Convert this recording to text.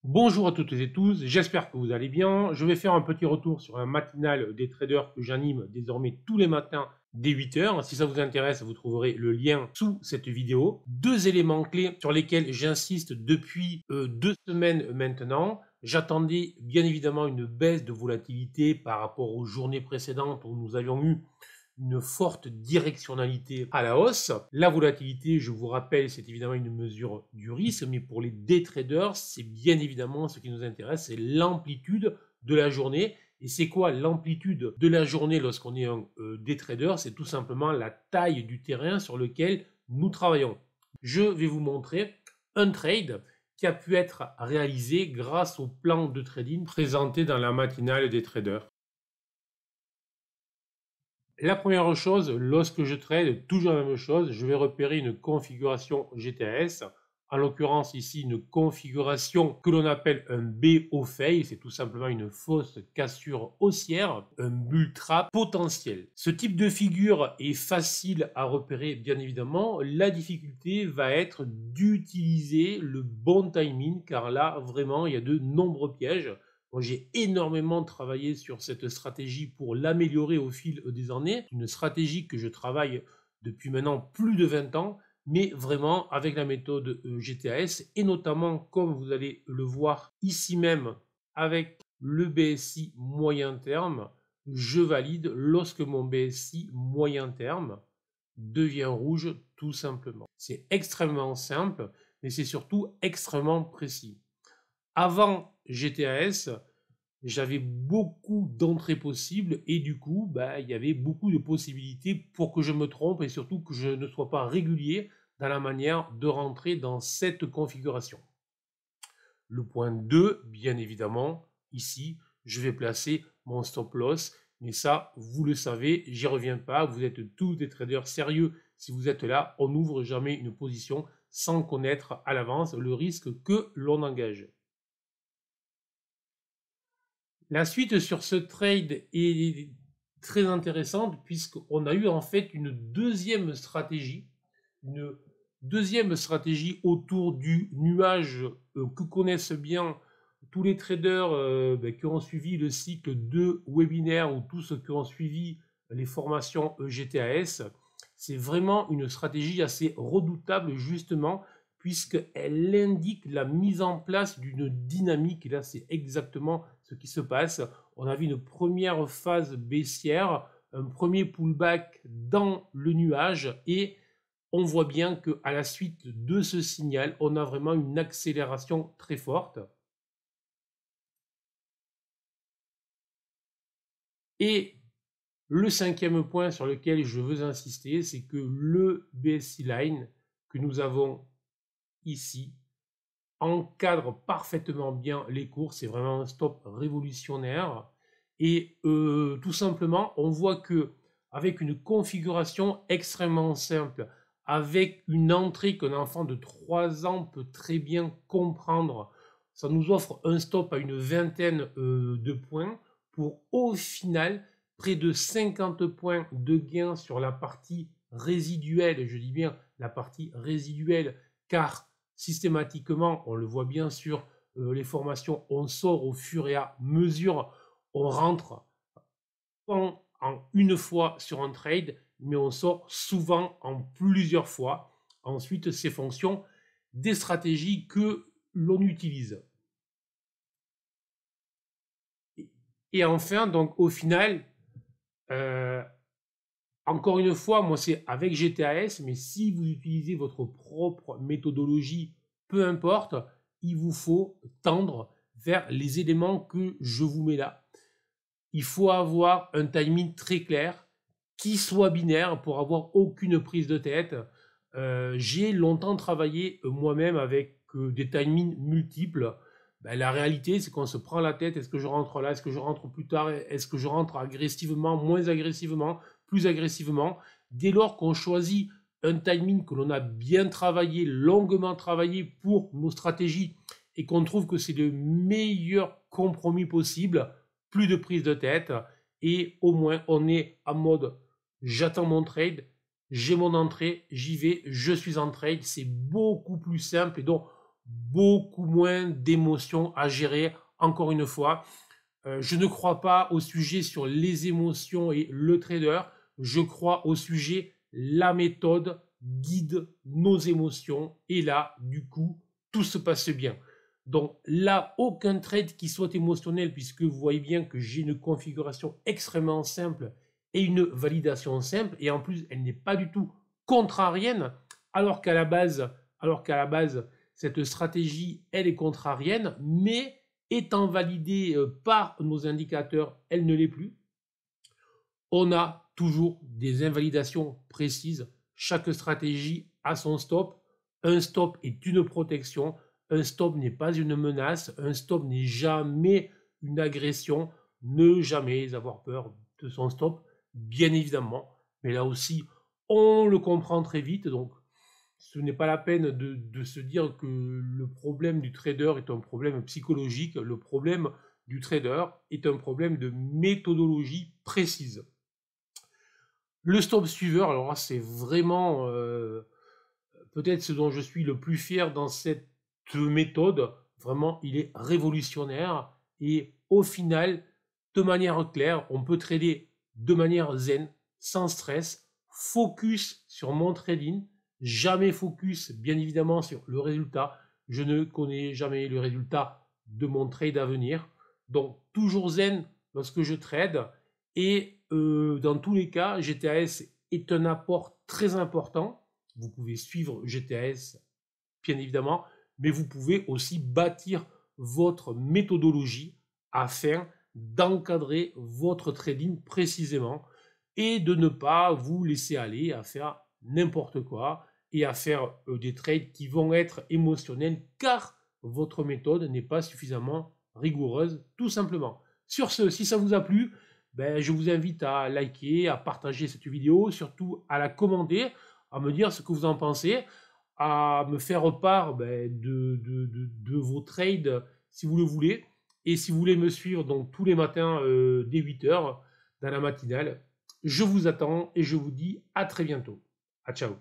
Bonjour à toutes et tous, j'espère que vous allez bien. Je vais faire un petit retour sur un matinal des traders que j'anime désormais tous les matins dès 8 heures. Si ça vous intéresse, vous trouverez le lien sous cette vidéo. Deux éléments clés sur lesquels j'insiste depuis 2 semaines maintenant. J'attendais bien évidemment une baisse de volatilité par rapport aux journées précédentes où nous avions eu une forte directionnalité à la hausse. La volatilité, je vous rappelle, c'est évidemment une mesure du risque, mais pour les day traders, c'est bien évidemment ce qui nous intéresse, c'est l'amplitude de la journée. Et c'est quoi l'amplitude de la journée lorsqu'on est un day trader? C'est tout simplement la taille du terrain sur lequel nous travaillons. Je vais vous montrer un trade qui a pu être réalisé grâce au plan de trading présenté dans la matinale des traders. La première chose, lorsque je trade, toujours la même chose, je vais repérer une configuration GTS, en l'occurrence ici une configuration que l'on appelle un B au fail, c'est tout simplement une fausse cassure haussière, un bull trap potentiel. Ce type de figure est facile à repérer bien évidemment, la difficulté va être d'utiliser le bon timing car là vraiment il y a de nombreux pièges. J'ai énormément travaillé sur cette stratégie pour l'améliorer au fil des années. Une stratégie que je travaille depuis maintenant plus de 20 ans, mais vraiment avec la méthode GTAS et notamment, comme vous allez le voir ici même, avec le BSI moyen terme, je valide lorsque mon BSI moyen terme devient rouge tout simplement. C'est extrêmement simple, mais c'est surtout extrêmement précis. Avant GTAS, j'avais beaucoup d'entrées possibles et du coup, il y avait beaucoup de possibilités pour que je me trompe et surtout que je ne sois pas régulier dans la manière de rentrer dans cette configuration. Le point 2, bien évidemment, ici, je vais placer mon stop loss, mais ça, vous le savez, j'y reviens pas, vous êtes tous des traders sérieux. Si vous êtes là, on n'ouvre jamais une position sans connaître à l'avance le risque que l'on engage. La suite sur ce trade est très intéressante puisqu'on a eu en fait une deuxième stratégie autour du nuage que connaissent bien tous les traders qui ont suivi le cycle de webinaire ou tous ceux qui ont suivi les formations GTAS. C'est vraiment une stratégie assez redoutable justement puisqu'elle indique la mise en place d'une dynamique. Et là, c'est exactement ce qui se passe. On a vu une première phase baissière, un premier pullback dans le nuage et on voit bien qu'à la suite de ce signal, on a vraiment une accélération très forte. Et le cinquième point sur lequel je veux insister, c'est que le BSI Line que nous avons ici encadre parfaitement bien les cours. C'est vraiment un stop révolutionnaire. Et tout simplement, on voit que avec une configuration extrêmement simple, avec une entrée qu'un enfant de 3 ans peut très bien comprendre, ça nous offre un stop à une vingtaine de points pour au final près de 50 points de gain sur la partie résiduelle. Je dis bien la partie résiduelle car systématiquement, on le voit bien sur les formations, on sort au fur et à mesure, on rentre en une fois sur un trade, mais on sort souvent en plusieurs fois. Ensuite, c'est fonction des stratégies que l'on utilise. Et enfin, donc au final, encore une fois, moi c'est avec GTAS, mais si vous utilisez votre propre méthodologie, peu importe, il vous faut tendre vers les éléments que je vous mets là. Il faut avoir un timing très clair, qui soit binaire pour avoir aucune prise de tête. J'ai longtemps travaillé moi-même avec des timings multiples. La réalité, c'est qu'on se prend la tête. Est-ce que je rentre là? Est-ce que je rentre plus tard? Est-ce que je rentre agressivement, moins agressivement, plus agressivement? Dès lors qu'on choisit un timing que l'on a bien travaillé, longuement travaillé pour nos stratégies et qu'on trouve que c'est le meilleur compromis possible, plus de prise de tête et au moins on est en mode j'attends mon trade, j'ai mon entrée, j'y vais, je suis en trade, c'est beaucoup plus simple et donc beaucoup moins d'émotions à gérer. Encore une fois, je ne crois pas au sujet sur les émotions et le trader. Je crois au sujet la méthode guide nos émotions. Et là, du coup, tout se passe bien. Donc là, aucun trade qui soit émotionnel, puisque vous voyez bien que j'ai une configuration extrêmement simple et une validation simple. Et en plus, elle n'est pas du tout contrarienne, alors qu'à la base, cette stratégie, elle est contrarienne, mais étant validée par nos indicateurs, elle ne l'est plus. On a toujours des invalidations précises. Chaque stratégie a son stop. Un stop est une protection. Un stop n'est pas une menace. Un stop n'est jamais une agression. Ne jamais avoir peur de son stop, bien évidemment. Mais là aussi, on le comprend très vite. Donc, ce n'est pas la peine de se dire que le problème du trader est un problème psychologique. Le problème du trader est un problème de méthodologie précise. Le stop suiveur, alors là, c'est vraiment peut-être ce dont je suis le plus fier dans cette méthode. Vraiment, il est révolutionnaire. Et au final, de manière claire, on peut trader de manière zen, sans stress, focus sur mon trading, jamais focus, bien évidemment, sur le résultat. Je ne connais jamais le résultat de mon trade à venir. Donc, toujours zen lorsque je trade. Et dans tous les cas, GTAS est un apport très important. Vous pouvez suivre GTAS, bien évidemment, mais vous pouvez aussi bâtir votre méthodologie afin d'encadrer votre trading précisément et de ne pas vous laisser aller à faire n'importe quoi et à faire des trades qui vont être émotionnels car votre méthode n'est pas suffisamment rigoureuse, tout simplement. Sur ce, si ça vous a plu, je vous invite à liker, à partager cette vidéo, surtout à la commenter, à me dire ce que vous en pensez, à me faire part de vos trades si vous le voulez. Et si vous voulez me suivre donc tous les matins dès 8h dans la matinale, je vous attends et je vous dis à très bientôt. À ciao.